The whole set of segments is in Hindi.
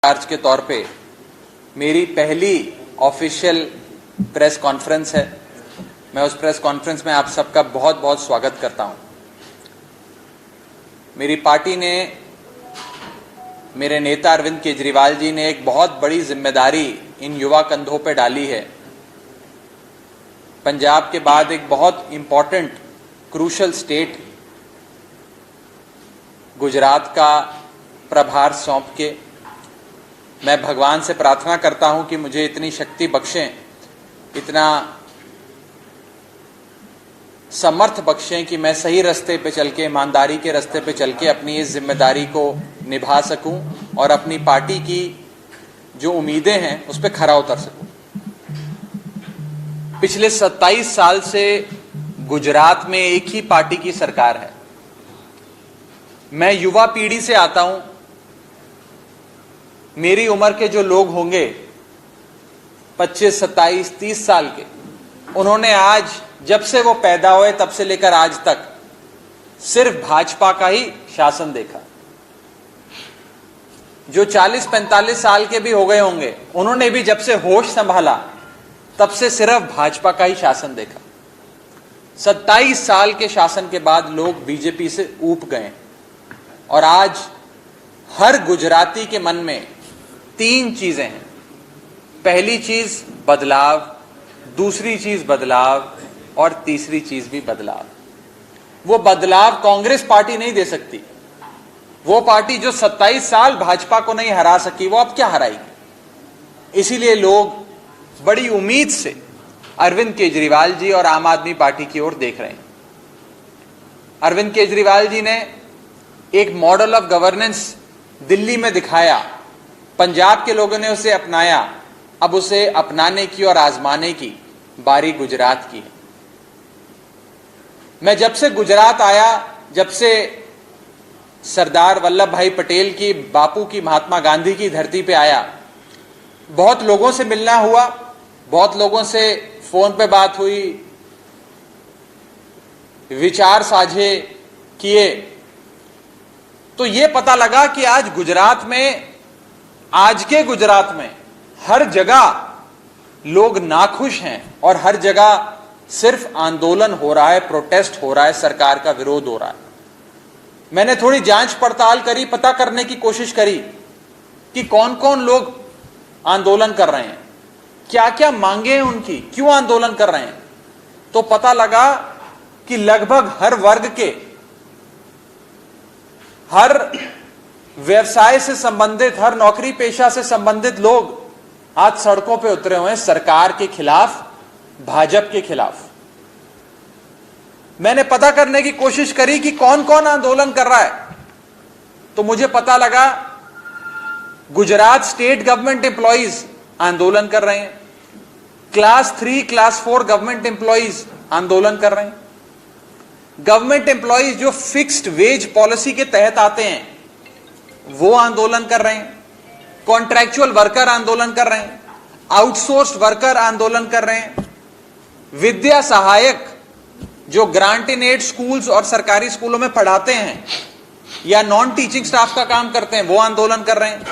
चार्ज के तौर पे मेरी पहली ऑफिशियल प्रेस कॉन्फ्रेंस है। मैं उस प्रेस कॉन्फ्रेंस में आप सबका बहुत बहुत स्वागत करता हूं। मेरी पार्टी ने, मेरे नेता अरविंद केजरीवाल जी ने एक बहुत बड़ी जिम्मेदारी इन युवा कंधों पे डाली है। पंजाब के बाद एक बहुत इंपॉर्टेंट क्रूशल स्टेट गुजरात का प्रभार सौंप के मैं भगवान से प्रार्थना करता हूं कि मुझे इतनी शक्ति बख्शें, इतना समर्थ बख्शें कि मैं सही रास्ते पे चल के, ईमानदारी के रास्ते पे चल के अपनी इस जिम्मेदारी को निभा सकूं और अपनी पार्टी की जो उम्मीदें हैं उस पर खरा उतर सकूं। पिछले 27 साल से गुजरात में एक ही पार्टी की सरकार है। मैं युवा पीढ़ी से आता हूं। मेरी उम्र के जो लोग होंगे 25, 27, 30 साल के, उन्होंने आज जब से वो पैदा हुए तब से लेकर आज तक सिर्फ भाजपा का ही शासन देखा। जो 40-45 साल के भी हो गए होंगे, उन्होंने भी जब से होश संभाला तब से सिर्फ भाजपा का ही शासन देखा। 27 साल के शासन के बाद लोग बीजेपी से ऊब गए और आज हर गुजराती के मन में 3 चीजें हैं। पहली चीज बदलाव, दूसरी चीज बदलाव और तीसरी चीज भी बदलाव। वो बदलाव कांग्रेस पार्टी नहीं दे सकती। वो पार्टी जो 27 साल भाजपा को नहीं हरा सकी, वो अब क्या हराएगी। इसीलिए लोग बड़ी उम्मीद से अरविंद केजरीवाल जी और आम आदमी पार्टी की ओर देख रहे हैं। अरविंद केजरीवाल जी ने एक मॉडल ऑफ गवर्नेंस दिल्ली में दिखाया, पंजाब के लोगों ने उसे अपनाया। अब उसे अपनाने की और आजमाने की बारी गुजरात की है। मैं जब से गुजरात आया, जब से सरदार वल्लभ भाई पटेल की, बापू की, महात्मा गांधी की धरती पे आया, बहुत लोगों से मिलना हुआ, बहुत लोगों से फोन पे बात हुई, विचार साझे किए, तो यह पता लगा कि आज गुजरात में, आज के गुजरात में हर जगह लोग नाखुश हैं और हर जगह सिर्फ आंदोलन हो रहा है, प्रोटेस्ट हो रहा है, सरकार का विरोध हो रहा है। मैंने थोड़ी जांच पड़ताल करी, पता करने की कोशिश करी कि कौन कौन लोग आंदोलन कर रहे हैं, क्या क्या मांगे हैं उनकी, क्यों आंदोलन कर रहे हैं। तो पता लगा कि लगभग हर वर्ग के, हर व्यवसाय से संबंधित, हर नौकरी पेशा से संबंधित लोग आज सड़कों पे उतरे हुए हैं सरकार के खिलाफ, भाजपा के खिलाफ। मैंने पता करने की कोशिश करी कि कौन कौन आंदोलन कर रहा है, तो मुझे पता लगा गुजरात स्टेट गवर्नमेंट एम्प्लॉइज आंदोलन कर रहे हैं, क्लास 3, क्लास 4 गवर्नमेंट एम्प्लॉइज आंदोलन कर रहे हैं, गवर्नमेंट एम्प्लॉइज जो फिक्स्ड वेज पॉलिसी के तहत आते हैं वो आंदोलन कर रहे हैं, कॉन्ट्रैक्चुअल वर्कर आंदोलन कर रहे हैं, आउटसोर्स्ड वर्कर आंदोलन कर रहे हैं, विद्या सहायक जो ग्रांट इन एड स्कूल्स और सरकारी स्कूलों में पढ़ाते हैं या नॉन टीचिंग स्टाफ का काम करते हैं वो आंदोलन कर रहे हैं,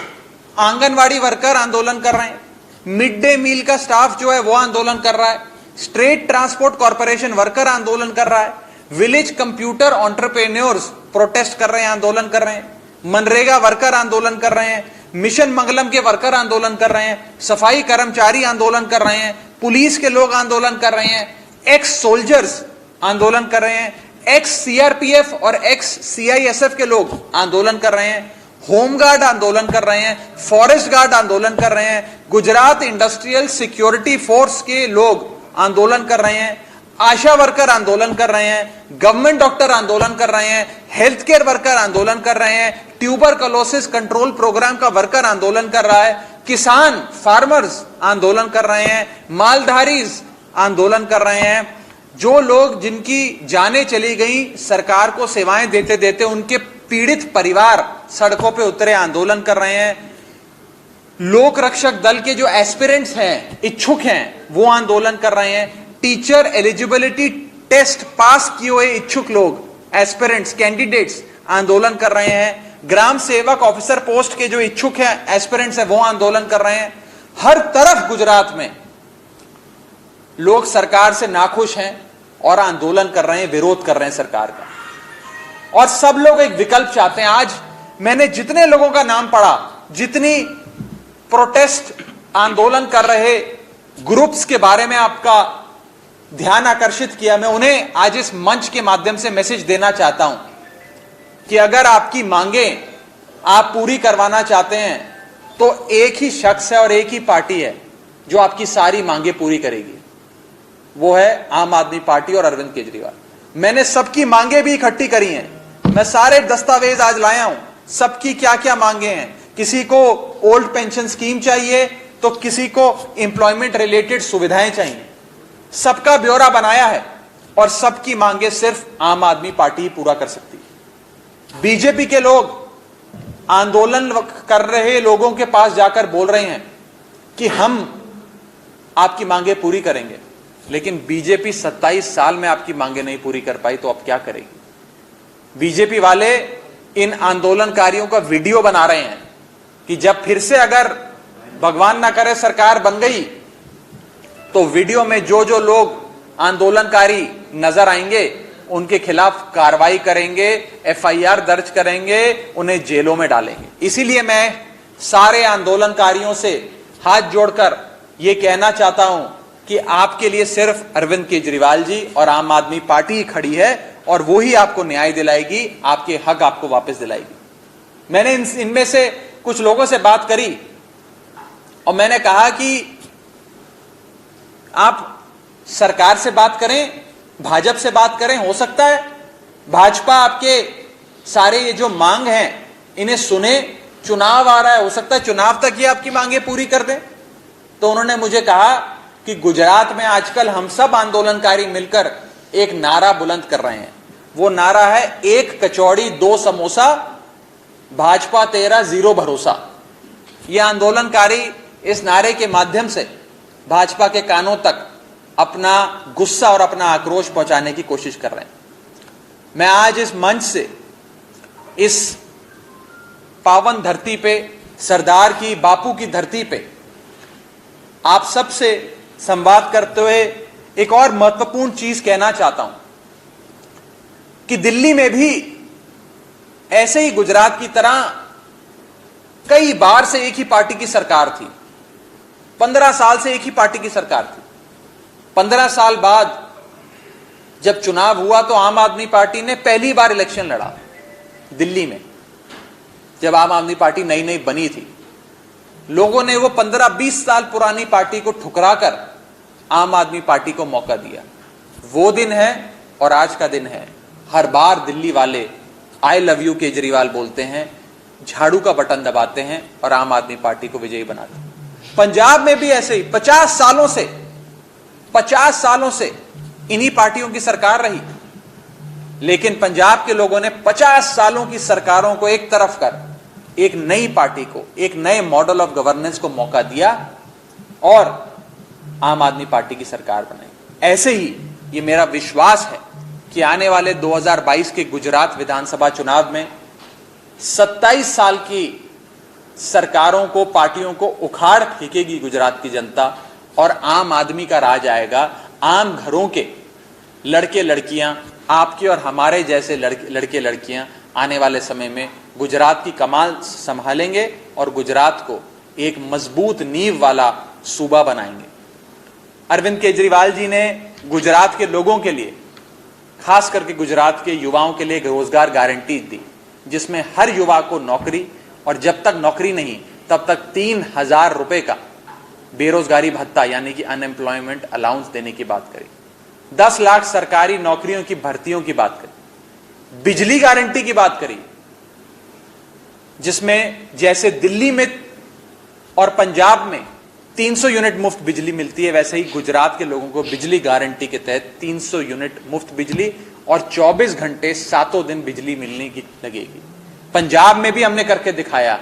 आंगनवाड़ी वर्कर आंदोलन कर रहे हैं, मिड डे मील का स्टाफ जो है वो आंदोलन कर रहा है, स्टेट ट्रांसपोर्ट कॉर्पोरेशन वर्कर आंदोलन कर रहा है, विलेज कंप्यूटर एंटरप्रेन्योर्स प्रोटेस्ट कर रहे हैं, आंदोलन कर रहे हैं, मनरेगा वर्कर आंदोलन कर रहे हैं, मिशन मंगलम के वर्कर आंदोलन कर रहे हैं, सफाई कर्मचारी आंदोलन कर रहे हैं, पुलिस के लोग आंदोलन कर रहे हैं, एक्स सोल्जर्स आंदोलन कर रहे हैं, एक्स सीआरपीएफ और एक्स सीआईएसएफ के लोग आंदोलन कर रहे हैं, होमगार्ड आंदोलन कर रहे हैं, फॉरेस्ट गार्ड आंदोलन कर रहे हैं, गुजरात इंडस्ट्रियल सिक्योरिटी फोर्स के लोग आंदोलन कर रहे हैं, आशा वर्कर आंदोलन कर रहे हैं, गवर्नमेंट डॉक्टर आंदोलन कर रहे हैं, हेल्थ केयर वर्कर आंदोलन कर रहे हैं, ट्यूबरकुलोसिस कंट्रोल प्रोग्राम का वर्कर आंदोलन कर रहा है, किसान फार्मर्स आंदोलन कर रहे हैं, मालधारीज आंदोलन कर रहे हैं। जो लोग जिनकी जानें चली गई सरकार को सेवाएं देते देते, उनके पीड़ित परिवार सड़कों पे उतरे आंदोलन कर रहे हैं। लोक रक्षक दल के जो एस्पिरेंट्स हैं, इच्छुक हैं, वो आंदोलन कर रहे हैं। टीचर एलिजिबिलिटी टेस्ट पास किए हुए इच्छुक लोग, एस्पिरेंट्स, कैंडिडेट्स आंदोलन कर रहे हैं। ग्राम सेवक ऑफिसर पोस्ट के जो इच्छुक हैं, एस्पिरेंट्स हैं, वो आंदोलन कर रहे हैं। हर तरफ गुजरात में लोग सरकार से नाखुश हैं और आंदोलन कर रहे हैं, विरोध कर रहे हैं सरकार का। और सब लोग एक विकल्प चाहते हैं। आज मैंने जितने लोगों का नाम पढ़ा, जितनी प्रोटेस्ट आंदोलन कर रहे ग्रुप्स के बारे में आपका ध्यान आकर्षित किया, मैं उन्हें आज इस मंच के माध्यम से मैसेज देना चाहता हूं कि अगर आपकी मांगें आप पूरी करवाना चाहते हैं तो एक ही शख्स है और एक ही पार्टी है जो आपकी सारी मांगें पूरी करेगी, वो है आम आदमी पार्टी और अरविंद केजरीवाल। मैंने सबकी मांगें भी इकट्ठी करी हैं, मैं सारे दस्तावेज आज लाया हूं, सबकी क्या क्या मांगे हैं। किसी को ओल्ड पेंशन स्कीम चाहिए तो किसी को एम्प्लॉयमेंट रिलेटेड सुविधाएं चाहिए, सबका ब्यौरा बनाया है और सबकी मांगे सिर्फ आम आदमी पार्टी ही पूरा कर सकती है। बीजेपी के लोग आंदोलन कर रहे लोगों के पास जाकर बोल रहे हैं कि हम आपकी मांगे पूरी करेंगे, लेकिन बीजेपी 27 साल में आपकी मांगे नहीं पूरी कर पाई, तो अब क्या करेगी। बीजेपी वाले इन आंदोलनकारियों का वीडियो बना रहे हैं कि जब फिर से अगर भगवान ना करे सरकार बन गई तो वीडियो में जो जो लोग आंदोलनकारी नजर आएंगे उनके खिलाफ कार्रवाई करेंगे, एफआईआर दर्ज करेंगे, उन्हें जेलों में डालेंगे। इसीलिए मैं सारे आंदोलनकारियों से हाथ जोड़कर यह कहना चाहता हूं कि आपके लिए सिर्फ अरविंद केजरीवाल जी और आम आदमी पार्टी ही खड़ी है और वो ही आपको न्याय दिलाएगी, आपके हक आपको वापस दिलाएगी। मैंने इनमें से कुछ लोगों से बात करी और मैंने कहा कि आप सरकार से बात करें, भाजपा से बात करें, हो सकता है भाजपा आपके सारे ये जो मांग हैं इन्हें सुने, चुनाव आ रहा है, हो सकता है चुनाव तक ये आपकी मांगे पूरी कर दें। तो उन्होंने मुझे कहा कि गुजरात में आजकल हम सब आंदोलनकारी मिलकर एक नारा बुलंद कर रहे हैं, वो नारा है एक कचौड़ी दो समोसा, भाजपा तेरा जीरो भरोसा। ये आंदोलनकारी इस नारे के माध्यम से भाजपा के कानों तक अपना गुस्सा और अपना आक्रोश पहुंचाने की कोशिश कर रहे हैं। मैं आज इस मंच से इस पावन धरती पे, सरदार की, बापू की धरती पे आप सबसे संवाद करते हुए एक और महत्वपूर्ण चीज कहना चाहता हूं कि दिल्ली में भी ऐसे ही गुजरात की तरह कई बार से एक ही पार्टी की सरकार थी। 15 साल से एक ही पार्टी की सरकार थी। 15 साल बाद जब चुनाव हुआ तो आम आदमी पार्टी ने पहली बार इलेक्शन लड़ा दिल्ली में। जब आम आदमी पार्टी नई नई बनी थी, लोगों ने वो 15-20 साल पुरानी पार्टी को ठुकराकर आम आदमी पार्टी को मौका दिया। वो दिन है और आज का दिन है। हर बार दिल्ली वाले आई लव यू केजरीवाल बोलते हैं, झाड़ू का बटन दबाते हैं और आम आदमी पार्टी को विजयी बनाते हैं। पंजाब में भी ऐसे ही 50 सालों से इन्हीं पार्टियों की सरकार रही, लेकिन पंजाब के लोगों ने 50 सालों की सरकारों को एक तरफ कर एक नई पार्टी को, एक नए मॉडल ऑफ गवर्नेंस को मौका दिया और आम आदमी पार्टी की सरकार बनाई। ऐसे ही ये मेरा विश्वास है कि आने वाले 2022 के गुजरात विधानसभा चुनाव में 27 साल की सरकारों को, पार्टियों को उखाड़ फेंकेगी गुजरात की जनता और आम आदमी का राज आएगा। आम घरों के लड़के लड़कियां, आपके और हमारे जैसे लड़के लड़कियां आने वाले समय में गुजरात की कमान संभालेंगे और गुजरात को एक मजबूत नींव वाला सूबा बनाएंगे। अरविंद केजरीवाल जी ने गुजरात के लोगों के लिए, खास करके गुजरात के युवाओं के लिए एक रोजगार गारंटी दी, जिसमें हर युवा को नौकरी, और जब तक नौकरी नहीं तब तक 3000 रुपए का बेरोजगारी भत्ता यानी कि अनएम्प्लॉयमेंट अलाउंस देने की बात करी। 10 लाख सरकारी नौकरियों की भर्तियों की बात करी। बिजली गारंटी की बात करी, जिसमें जैसे दिल्ली में और पंजाब में 300 यूनिट मुफ्त बिजली मिलती है, वैसे ही गुजरात के लोगों को बिजली गारंटी के तहत 300 यूनिट मुफ्त बिजली और 24 घंटे 7 दिन बिजली मिलने की लगेगी। पंजाब में भी हमने करके दिखाया,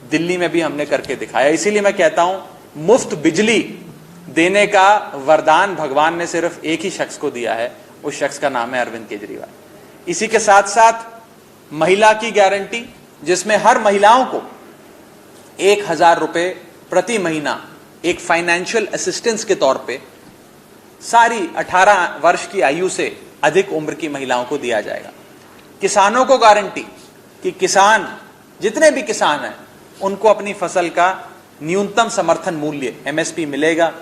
दिल्ली में भी हमने करके दिखाया। इसीलिए मैं कहता हूं, मुफ्त बिजली देने का वरदान भगवान ने सिर्फ एक ही शख्स को दिया है, उस शख्स का नाम है अरविंद केजरीवाल। इसी के साथ साथ महिला की गारंटी, जिसमें हर महिलाओं को 1,000 रुपए प्रति महीना एक फाइनेंशियल असिस्टेंस के तौर पे सारी 18 वर्ष की आयु से अधिक उम्र की महिलाओं को दिया जाएगा। किसानों को गारंटी कि किसान, जितने भी किसान हैं, उनको अपनी फसल का न्यूनतम समर्थन मूल्य एमएसपी मिलेगा,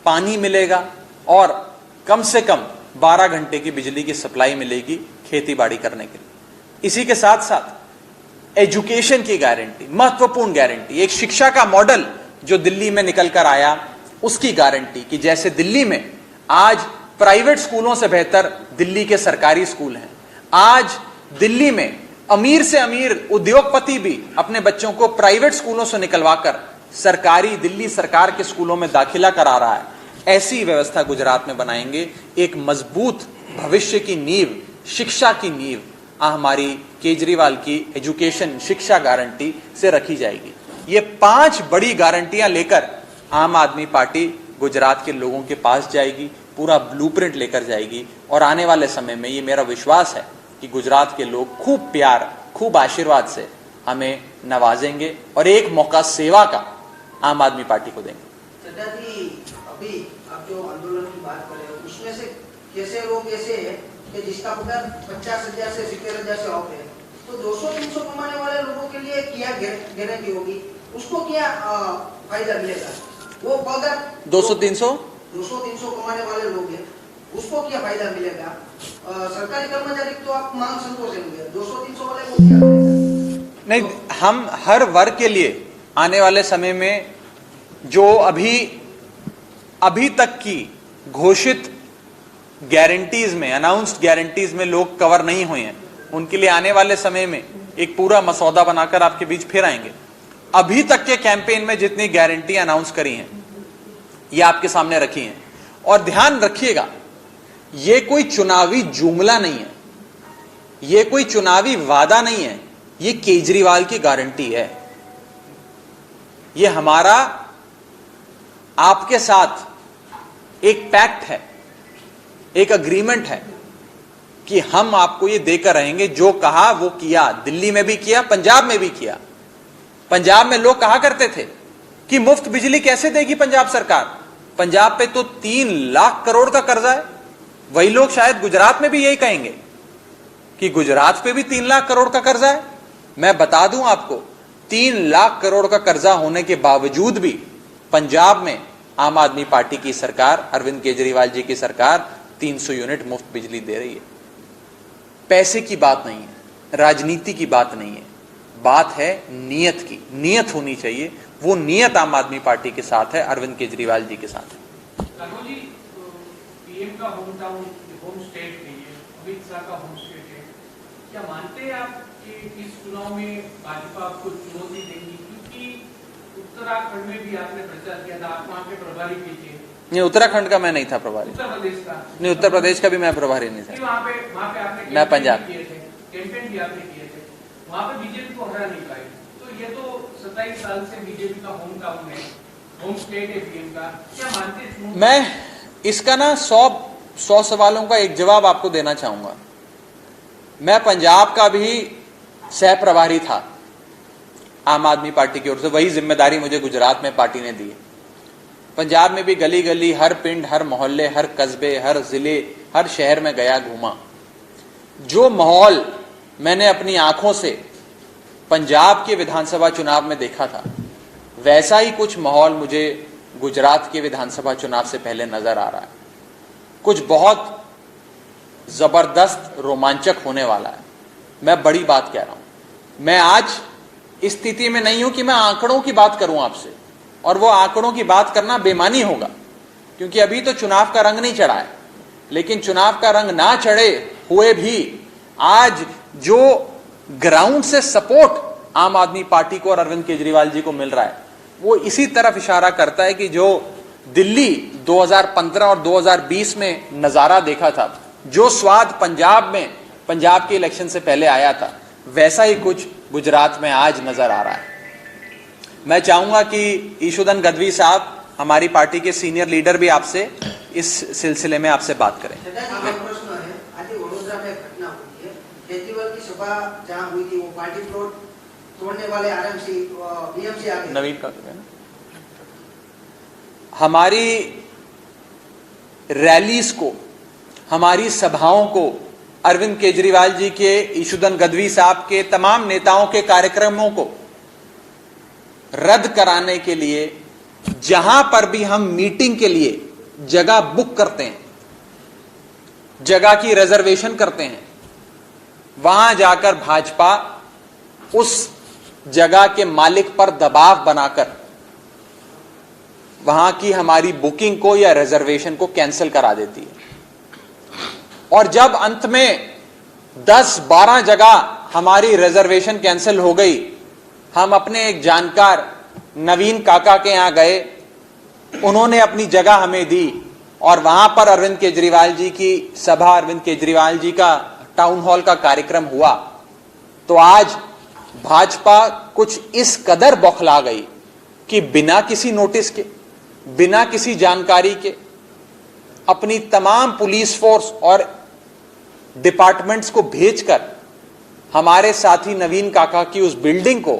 पानी मिलेगा और कम से कम 12 घंटे की बिजली की सप्लाई मिलेगी खेती बाड़ी करने के लिए। इसी के साथ साथ एजुकेशन की गारंटी, महत्वपूर्ण गारंटी, एक शिक्षा का मॉडल जो दिल्ली में निकल कर आया उसकी गारंटी कि जैसे दिल्ली में आज प्राइवेट स्कूलों से बेहतर दिल्ली के सरकारी स्कूल हैं। आज दिल्ली में अमीर से अमीर उद्योगपति भी अपने बच्चों को प्राइवेट स्कूलों से निकलवाकर सरकारी, दिल्ली सरकार के स्कूलों में दाखिला करा रहा है। ऐसी व्यवस्था गुजरात में बनाएंगे। एक मजबूत भविष्य की नींव, शिक्षा की नींव हमारी केजरीवाल की एजुकेशन, शिक्षा गारंटी से रखी जाएगी। ये 5 बड़ी गारंटियां लेकर आम आदमी पार्टी गुजरात के लोगों के पास जाएगी, पूरा ब्लूप्रिंट लेकर जाएगी और आने वाले समय में ये मेरा विश्वास है कि गुजरात के लोग खूब प्यार, खूब आशीर्वाद से हमें नवाजेंगे और एक मौका सेवा का आम आदमी पार्टी को देंगे। अभी आप जो आंदोलन की बात कर रहे हो, उसमें से कैसे लोग ऐसे हैं कि जिसका पगार 50,000 से 70,000 से ऑफ है, तो 200-300 कमाने वाले लोगों के लिए क्या गारंटी होगी? उसको क्या फायदा मिलेगा? वो पगार 200-300 कमाने वाले लोग हैं, उसको क्या फायदा मिलेगा? सरकारी कर्मचारी तो आप मांग संतोषेंगे, 200-300 वाले को क्या मिलेगा? नहीं, हम हर वर्ग के लिए आने वाले समय में जो अभी तक की घोषित गारंटीज में, अनाउंस्ड गारंटीज में लोग कवर नहीं हुए हैं, उनके लिए आने वाले समय में एक पूरा मसौदा बनाकर आपके बीच फिर आएंगे। अभी तक के कैंपेन में जितनी गारंटी अनाउंस करी हैं ये आपके सामने रखी हैं। और ध्यान रखिएगा, ये कोई चुनावी जुमला नहीं है, ये कोई चुनावी वादा नहीं है, ये केजरीवाल की गारंटी है। ये हमारा आपके साथ एक पैक्ट है, एक अग्रीमेंट है कि हम आपको ये देकर रहेंगे, जो कहा वो किया। दिल्ली में भी किया, पंजाब में भी किया। पंजाब में लोग कहा करते थे कि मुफ्त बिजली कैसे देगी पंजाब सरकार, पंजाब पे तो 3 लाख करोड़ का कर्जा है। वही लोग शायद गुजरात में भी यही कहेंगे कि गुजरात पे भी 3 लाख करोड़ का कर्जा है। मैं बता दूं आपको, 3 लाख करोड़ का कर्जा होने के बावजूद भी पंजाब में आम आदमी पार्टी की सरकार, अरविंद केजरीवाल जी की सरकार 300 यूनिट मुफ्त बिजली दे रही है। पैसे की बात नहीं है, राजनीति की बात नहीं है, बात है नीयत की। नीयत होनी चाहिए, वो नीयत आम आदमी पार्टी के साथ है, अरविंद केजरीवाल जी के साथ है। जी, पीएम का होम टाउन, होम स्टेट नहीं है, अमित शाह का होम स्टेट है। क्या मानते हैं आप कि इस चुनाव में भाजपा आपको चुनौती देगी? क्योंकि उत्तराखंड में भी आपने प्रचार किया था, आप वहाँ के प्रभारी भी थे। नहीं, उत्तराखंड का मैं नहीं था प्रभारी। उत्तर प्रदेश का? नहीं, उत्तर प्रदेश का भी मैं प्रभारी नहीं था। वहाँ पे आपने मैं पंजाब किए थे, कैंपेन भी आपने किए थे, वहाँ पे बीजेपी को हरा नहीं पाए। तो ये तो 27 साल से बीजेपी का होम टाउन है, होम स्टेट है पीएम का। क्या मानते हैं? मैं इसका ना 100 सवालों का एक जवाब आपको देना चाहूंगा। मैं पंजाब का भी सह प्रभारी था आम आदमी पार्टी की ओर से, वही जिम्मेदारी मुझे गुजरात में पार्टी ने दी है। पंजाब में भी गली गली, हर पिंड, हर मोहल्ले, हर कस्बे, हर जिले, हर शहर में गया, घूमा। जो माहौल मैंने अपनी आंखों से पंजाब के विधानसभा चुनाव में देखा था, वैसा ही कुछ माहौल मुझे गुजरात के विधानसभा चुनाव से पहले नजर आ रहा है। कुछ बहुत जबरदस्त, रोमांचक होने वाला है। मैं बड़ी बात कह रहा हूं। मैं आज इस स्थिति में नहीं हूं कि मैं आंकड़ों की बात करूं आपसे, और वो आंकड़ों की बात करना बेमानी होगा, क्योंकि अभी तो चुनाव का रंग नहीं चढ़ा है। लेकिन चुनाव का रंग ना चढ़े हुए भी आज जो ग्राउंड से सपोर्ट आम आदमी पार्टी को और अरविंद केजरीवाल जी को मिल रहा है, वो इसी तरफ इशारा करता है कि जो दिल्ली 2015 और 2020 में नजारा देखा था, जो स्वाद पंजाब में, पंजाब के इलेक्शन से पहले आया था, वैसा ही कुछ गुजरात में आज नजर आ रहा है। मैं चाहूंगा कि ईशुदन गढ़वी साहब, हमारी पार्टी के सीनियर लीडर, भी आपसे इस सिलसिले में आपसे बात करें। प्रश्न है, आज वडोदरा में घटना हुई है, केजरीवाल की सभा जहां हुई थी वो पार्टी प्लॉट तोड़ने वाले आरएमसी बीएमसी आगे नवीन का हमारी रैलीज को, हमारी सभाओं को, अरविंद केजरीवाल जी के, ईशुदन गढ़वी साहब के, तमाम नेताओं के कार्यक्रमों को रद्द कराने के लिए जहां पर भी हम मीटिंग के लिए जगह बुक करते हैं, जगह की रिजर्वेशन करते हैं, वहां जाकर भाजपा उस जगह के मालिक पर दबाव बनाकर वहां की हमारी बुकिंग को या रिजर्वेशन को कैंसिल करा देती है। और जब अंत में 10-12 जगह हमारी रिजर्वेशन कैंसिल हो गई, हम अपने एक जानकार नवीन काका के यहां गए, उन्होंने अपनी जगह हमें दी और वहां पर अरविंद केजरीवाल जी की सभा, अरविंद केजरीवाल जी का टाउन हॉल का कार्यक्रम हुआ। तो आज भाजपा कुछ इस कदर बौखला गई कि बिना किसी नोटिस के, बिना किसी जानकारी के अपनी तमाम पुलिस फोर्स और डिपार्टमेंट्स को भेजकर हमारे साथी नवीन काका की उस बिल्डिंग को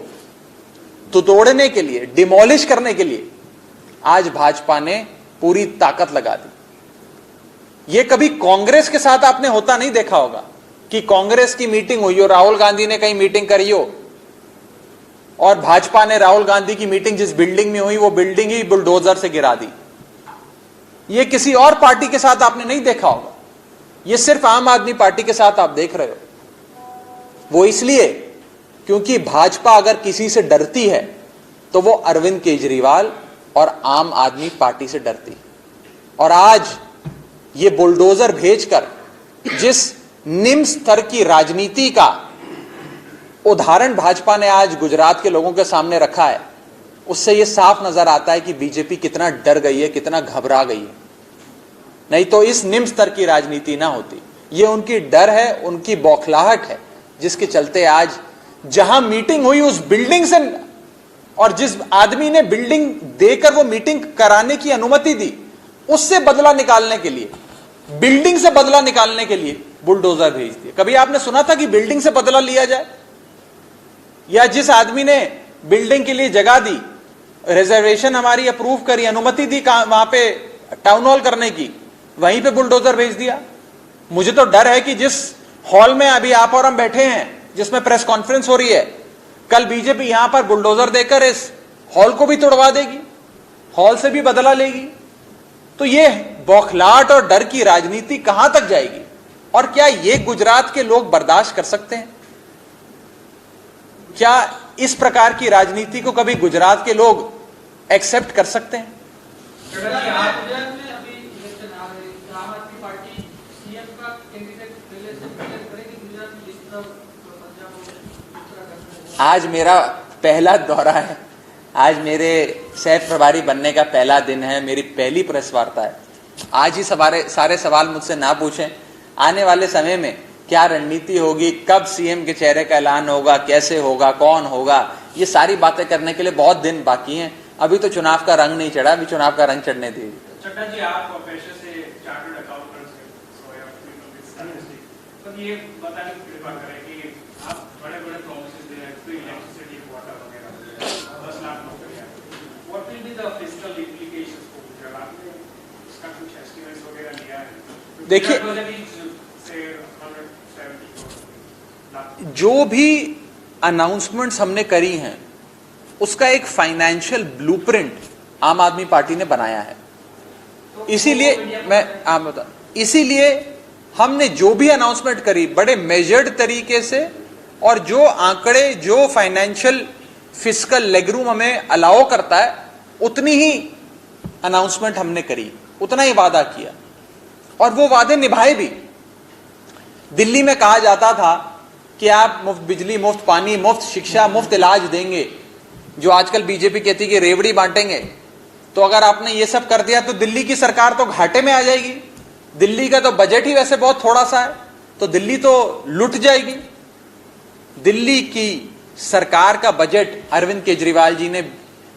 तोड़ने के लिए, डिमोलिश करने के लिए आज भाजपा ने पूरी ताकत लगा दी। यह कभी कांग्रेस के साथ आपने होता नहीं देखा होगा कि कांग्रेस की मीटिंग हुई हो, राहुल गांधी ने कहीं मीटिंग करी हो और भाजपा ने राहुल गांधी की मीटिंग जिस बिल्डिंग में हुई वो बिल्डिंग ही बुलडोजर से गिरा दी। यह किसी और पार्टी के साथ आपने नहीं देखा होगा, यह सिर्फ आम आदमी पार्टी के साथ आप देख रहे हो। वो इसलिए क्योंकि भाजपा अगर किसी से डरती है तो वो अरविंद केजरीवाल और आम आदमी पार्टी से डरती है। और आज ये बुलडोजर भेजकर जिस निम्न स्तर की राजनीति का उदाहरण भाजपा ने आज गुजरात के लोगों के सामने रखा है, उससे यह साफ नजर आता है कि बीजेपी कितना डर गई है, कितना घबरा गई है। नहीं तो इस निम्न स्तर की राजनीति ना होती। यह उनकी डर है, उनकी बौखलाहट है, जिसके चलते आज जहां मीटिंग हुई उस बिल्डिंग से, और जिस आदमी ने बिल्डिंग देकर वो मीटिंग कराने की अनुमति दी, उससे बदला निकालने के लिए, बिल्डिंग से बदला निकालने के लिए बुलडोजर भेज दिया। कभी आपने सुना था कि बिल्डिंग से बदला लिया जाए? या जिस आदमी ने बिल्डिंग के लिए जगह दी, रिजर्वेशन हमारी अप्रूव करी, अनुमति दी वहां पे टाउन हॉल करने की, वहीं पे बुलडोजर भेज दिया। मुझे तो डर है कि जिस हॉल में अभी आप और हम बैठे हैं, जिसमें प्रेस कॉन्फ्रेंस हो रही है, कल बीजेपी यहां पर बुलडोजर देकर इस हॉल को भी तोड़वा देगी, हॉल से भी बदला लेगी। तो ये बौखलाहट और डर की राजनीति कहां तक जाएगी? और क्या ये गुजरात के लोग बर्दाश्त कर सकते हैं? क्या इस प्रकार की राजनीति को कभी गुजरात के लोग एक्सेप्ट कर सकते हैं? आज मेरा पहला दौरा है, आज मेरे सह प्रभारी बनने का पहला दिन है, मेरी पहली प्रेस वार्ता है। आज ही सारे सवाल मुझसे ना पूछें। आने वाले समय में क्या रणनीति होगी, कब सीएम के चेहरे का ऐलान होगा, कैसे होगा, कौन होगा, ये सारी बातें करने के लिए बहुत दिन बाकी हैं। अभी तो चुनाव का रंग नहीं चढ़ा, अभी चुनाव का रंग चढ़ने दीजिए। चड्ढा जी, आप पेशे से चार्टर्ड अकाउंटेंट हैं, तो ये बताने की कृपा करें कि आप बड़े-बड़े प्रॉमिसेस दे रहे हैं, फ्री इलेक्ट्रिसिटी, वाटर वगैरह, 10 लाख नौकरियां। What will be the fiscal implications for Gujarat? आपने इसका कुछ एस्टिमेट्स वगैरह लिया है? देखिए, जो भी अनाउंसमेंट्स हमने करी हैं उसका एक फाइनेंशियल ब्लूप्रिंट आम आदमी पार्टी ने बनाया है। इसीलिए इसीलिए हमने जो भी अनाउंसमेंट करी बड़े मेजर्ड तरीके से, और जो आंकड़े, जो फाइनेंशियल फिस्कल लेगरूम हमें अलाउ करता है, उतनी ही अनाउंसमेंट हमने करी, उतना ही वादा किया और वो वादे निभाए भी। दिल्ली में कहा जाता था कि आप मुफ्त बिजली, मुफ्त पानी, मुफ्त शिक्षा, मुफ्त इलाज देंगे, जो आजकल बीजेपी कहती है कि रेवड़ी बांटेंगे। तो अगर आपने ये सब कर दिया तो दिल्ली की सरकार तो घाटे में आ जाएगी। दिल्ली का तो बजट ही वैसे बहुत थोड़ा सा है, तो दिल्ली तो लुट जाएगी। दिल्ली की सरकार का बजट अरविंद केजरीवाल जी ने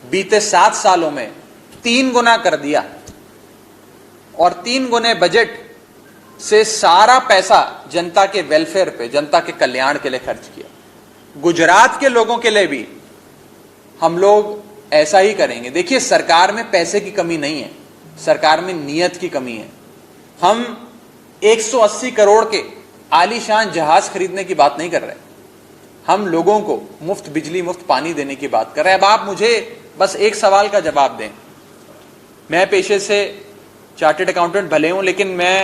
बीते 7 सालों में 3 गुना कर दिया, और 3 गुने बजट से सारा पैसा जनता के वेलफेयर पे, जनता के कल्याण के लिए खर्च किया। गुजरात के लोगों के लिए भी हम लोग ऐसा ही करेंगे। देखिए, सरकार में पैसे की कमी नहीं है, सरकार में नीयत की कमी है। हम 180 करोड़ के आलीशान जहाज खरीदने की बात नहीं कर रहे, हम लोगों को मुफ्त बिजली मुफ्त पानी देने की बात कर रहे हैं। अब आप मुझे बस एक सवाल का जवाब दें। मैं पेशे से चार्टर्ड अकाउंटेंट भले हूं, लेकिन मैं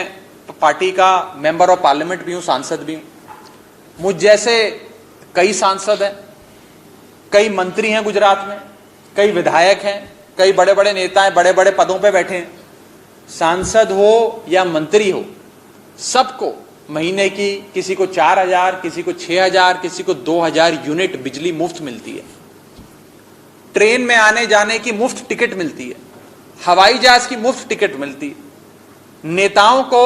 पार्टी का मेंबर ऑफ पार्लियामेंट भी हूं, सांसद भी हूं। मुझ जैसे कई सांसद हैं, कई मंत्री हैं गुजरात में, कई विधायक हैं, कई बड़े बड़े नेता हैं, बड़े बड़े पदों पे बैठे हैं। सांसद हो या मंत्री हो, सबको महीने की किसी को 4,000, किसी को 6,000, किसी को 2,000 यूनिट बिजली मुफ्त मिलती है। ट्रेन में आने जाने की मुफ्त टिकट मिलती है, हवाई जहाज की मुफ्त टिकट मिलती है। नेताओं को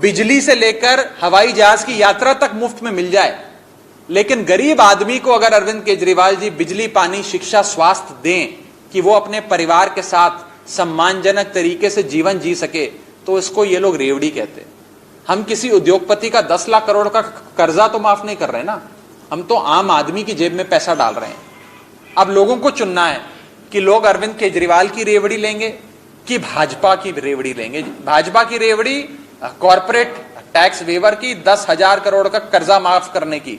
बिजली से लेकर हवाई जहाज की यात्रा तक मुफ्त में मिल जाए, लेकिन गरीब आदमी को अगर अरविंद केजरीवाल जी बिजली, पानी, शिक्षा, स्वास्थ्य दें कि वो अपने परिवार के साथ सम्मानजनक तरीके से जीवन जी सके, तो इसको ये लोग रेवड़ी कहते हैं। हम किसी उद्योगपति का 10 लाख करोड़ का कर्जा तो माफ नहीं कर रहे ना, हम तो आम आदमी की जेब में पैसा डाल रहे हैं। अब लोगों को चुनना है कि लोग अरविंद केजरीवाल की रेवड़ी लेंगे कि भाजपा की रेवड़ी लेंगे। भाजपा की रेवड़ी कॉर्पोरेट टैक्स वेवर की, 10,000 करोड़ का कर्जा माफ करने की,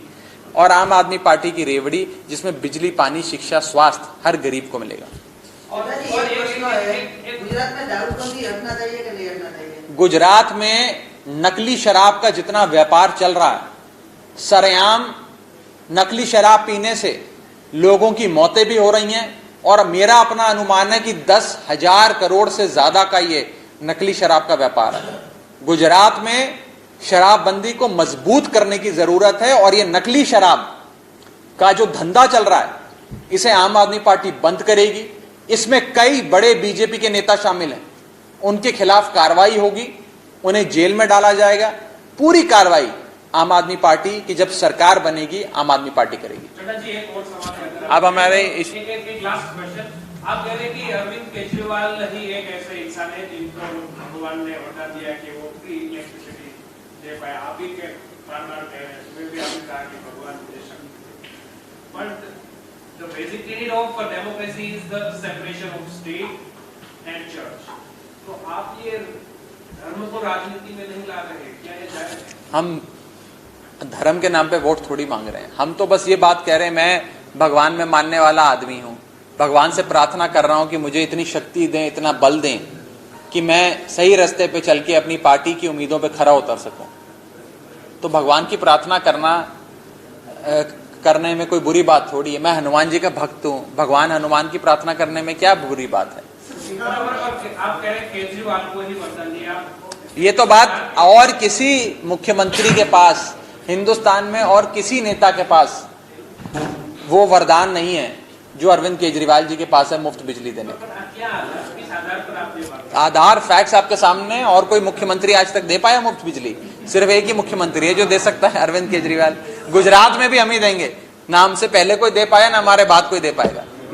और आम आदमी पार्टी की रेवड़ी जिसमें बिजली, पानी, शिक्षा, स्वास्थ्य हर गरीब को मिलेगा। और एक प्रश्न है, गुजरात में दारूबंदी हटना चाहिए कि नहीं हटना चाहिए? गुजरात में नकली शराब का जितना व्यापार चल रहा है, सरेआम नकली शराब पीने से लोगों की मौतें भी हो रही हैं, और मेरा अपना अनुमान है कि 10,000 करोड़ से ज्यादा का ये नकली शराब का व्यापार है। गुजरात में शराबबंदी को मजबूत करने की जरूरत है, और ये नकली शराब का जो धंधा चल रहा है, इसे आम आदमी पार्टी बंद करेगी। इसमें कई बड़े बीजेपी के नेता शामिल हैं, उनके खिलाफ कार्रवाई होगी, उन्हें जेल में डाला जाएगा। पूरी कार्रवाई आम आदमी पार्टी की जब सरकार बनेगी, आम आदमी पार्टी करेगी। जी, एक और सवाल। अब हमारे एक लास्ट क्वेश्चन। आप कह रहे हैं कि अरविंद केजरीवाल ही एक ऐसे इंसान है जिनको भगवान ने वरदान दिया कि वो फ्री इलेक्ट्रिसिटी दे पाए। आप ही के बार-बार कह रहे हैं, सुबह भी आपने कहा कि भगवान मुझे शक्ति। But the basic need of democracy is the separation of state and church. तो आप ये धर्म को राजनीति में नहीं ला रहे, क्या ये जायज है? हम धर्म के नाम पे वोट थोड़ी मांग रहे हैं, हम तो बस ये बात कह रहे हैं, मैं भगवान में मानने वाला आदमी हूं, भगवान से प्रार्थना कर रहा हूं कि मुझे इतनी शक्ति दें, इतना बल दें कि मैं सही रास्ते पे चल के अपनी पार्टी की उम्मीदों पे खरा उतर सकूं। तो भगवान की प्रार्थना करने में कोई बुरी बात थोड़ी है। मैं हनुमान जी का भक्त हूं, भगवान हनुमान की प्रार्थना करने में क्या बुरी बात है? आप कह रहे हैं केजरीवाल को ही वरदान दिया, ये तो बात और किसी मुख्यमंत्री के पास, हिंदुस्तान में और किसी नेता के पास वो वरदान नहीं है जो अरविंद केजरीवाल जी के पास है, मुफ्त बिजली देने का। आधार फैक्ट्स आपके सामने, और कोई मुख्यमंत्री आज तक दे पाया मुफ्त बिजली? सिर्फ एक ही मुख्यमंत्री है जो दे सकता है, अरविंद केजरीवाल। गुजरात में भी हम ही देंगे, ना हमसे पहले कोई दे पाया, ना हमारे बाद कोई दे पाएगा।